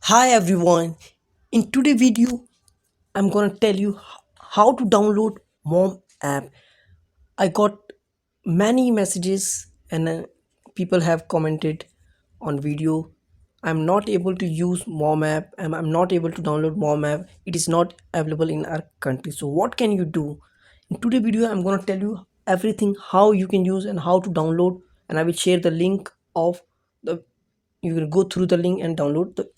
Hi everyone. In today's video, I'm gonna tell you how to download Mom app. I got many messages and people have commented on video. I'm not able to use Mom app and I'm not able to download Mom app. It is not available in our country. So what can you do? In today's video, I'm gonna tell you everything how you can use and how to download, and I will share the link of the you will go through the link and download the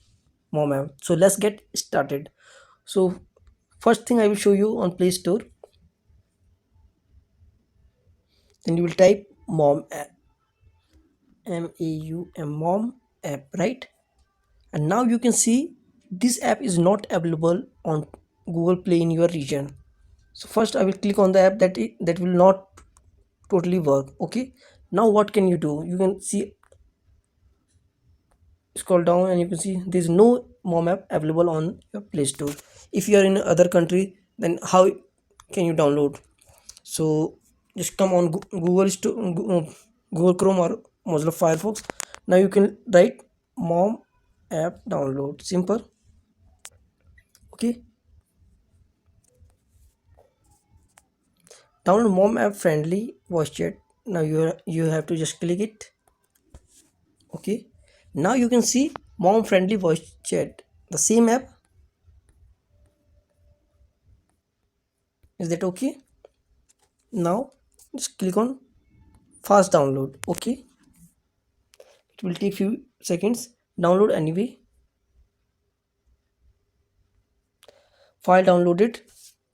Mom app. So let's get started. So first thing I will show you on Play Store. Then you will type Mom app, Maum Mom app, right? And now you can see this app is not available on Google Play in your region. So first I will click on the app that will not totally work. Okay. Now what can you do? You can see, scroll down and you can see there is no Mom app available on your Play Store. If you are in other country, then how can you download? So just come on Google Chrome or Mozilla Firefox. Now you can write Mom app download. Simple. Okay. Download Mom app friendly voice chat. Now you have to just click it. Okay. Now you can see Mom friendly voice chat. The same app. Is that okay? Now just click on fast download. Okay. It will take few seconds. Download anyway. File downloaded.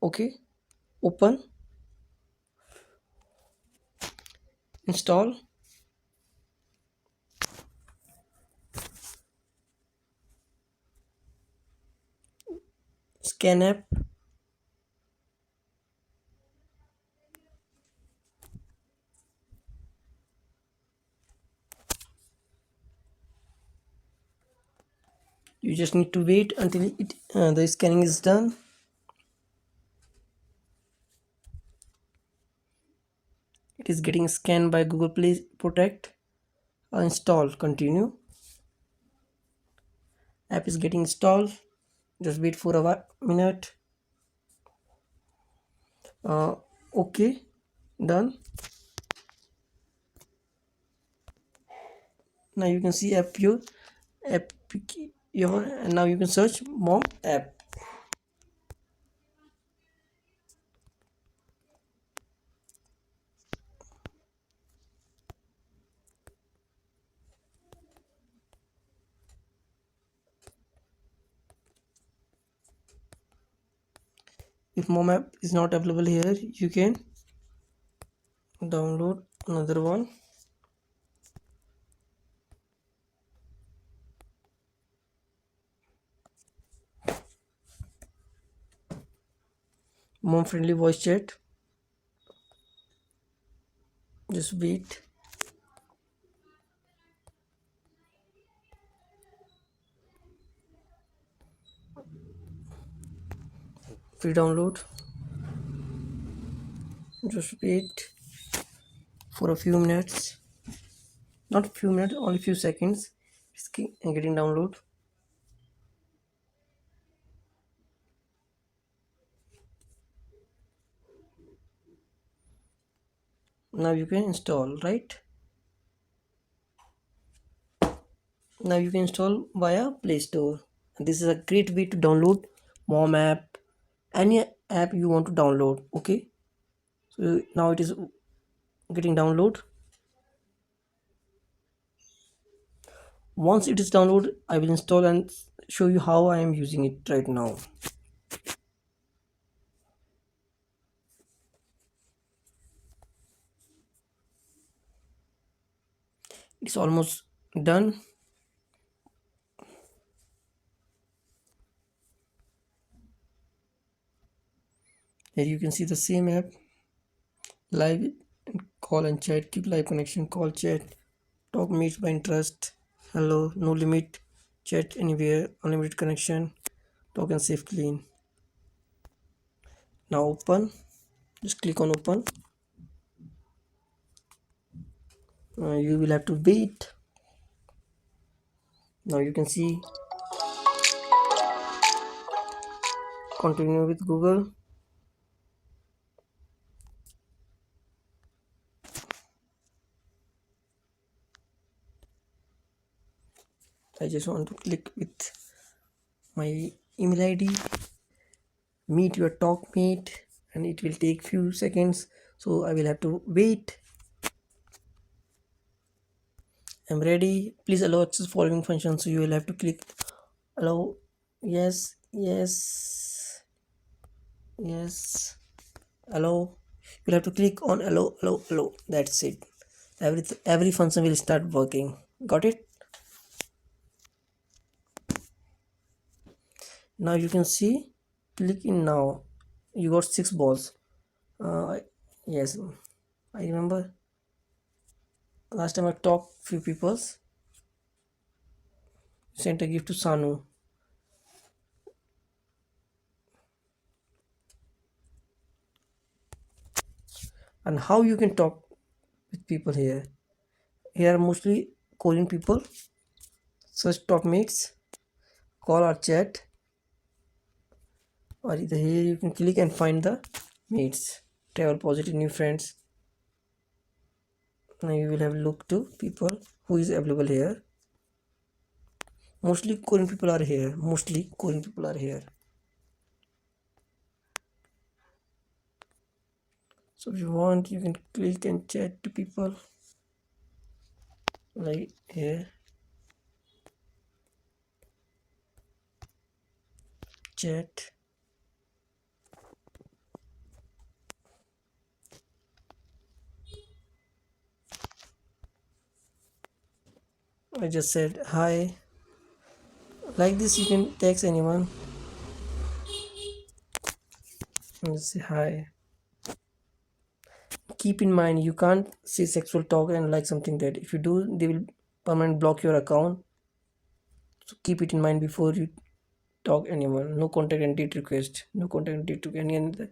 Okay. Open. Install. Scan app. You just need to wait until the scanning is done. It is getting scanned by Google Play Protect. Install. Continue. App is getting installed. Just wait for a minute. Okay. Done. Now you can see app your, and now you can search Mom app. If Mom app is not available here, you can download another one. Mom friendly voice chat. Just wait. Free download. Just wait for a few minutes. Not a few minutes, only few seconds. It's getting download. Now you can install, right? Now you can install via Play Store. This is a great way to download Mom app, any app you want to download. Okay, so now it is getting download. Once it is download, I will install and show you how I am using it right now. It's almost done. Here you can see the same app, live call and chat, keep live connection, call, chat, talk, meets by interest, hello, no limit, chat anywhere, unlimited connection, talk and save clean. Now open. Just click on open. You will have to wait. Now you can see continue with Google. I just want to click with my email ID, meet your talk mate, and it will take few seconds, so I will have to wait. I'm ready. Please allow access following function. So you will have to click allow. Yes, yes, yes. Allow. You'll have to click on allow, allow, allow. That's it. Every function will start working. Got it? Now you can see. Click in now. You got 6 balls. Yes, I remember last time I talked few people's sent a gift to Sanu. And how you can talk with people here? Here are mostly Korean people. Search talk mates, call or chat, or either here you can click and find the mates. Travel positive new friends. Now you will have look to people who is available here. Mostly Korean people are here. Mostly Korean people are here. So if you want, you can click and chat to people like here. Chat. I just said hi. Like this, you can text anyone and say hi. Keep in mind, you can't say sexual talk and like something that if you do, they will permanently block your account. So keep it in mind before you talk anyone. No contact and date request. No contact and date to any other,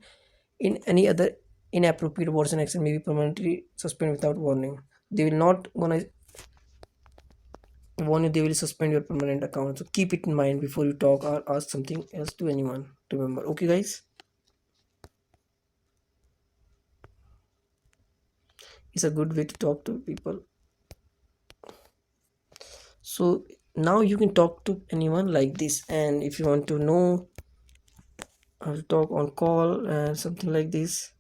in any other inappropriate words and action may be permanently suspended without warning. They will not gonna warn you. They will suspend your permanent account. So keep it in mind before you talk or ask something else to anyone. Remember, okay, guys. It's a good way to talk to people. So now you can talk to anyone like this, and if you want to know how to talk on call and something like this,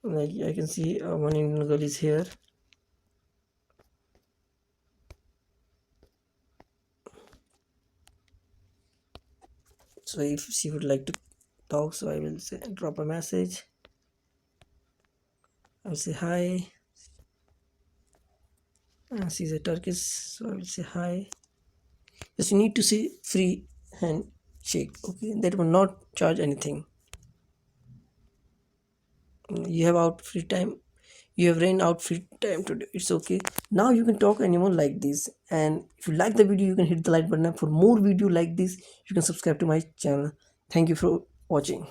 like I can see one Indian girl is here. So if she would like to talk, so I will say drop a message. I'll say hi. She's a Turkish, so I will say hi. Just you need to say free handshake. Okay, that will not charge anything. You have out free time. You have ran out free time today. It's okay. Now you can talk anyone like this. And if you like the video, you can hit the like button. For more video like this, you can subscribe to my channel. Thank you for watching.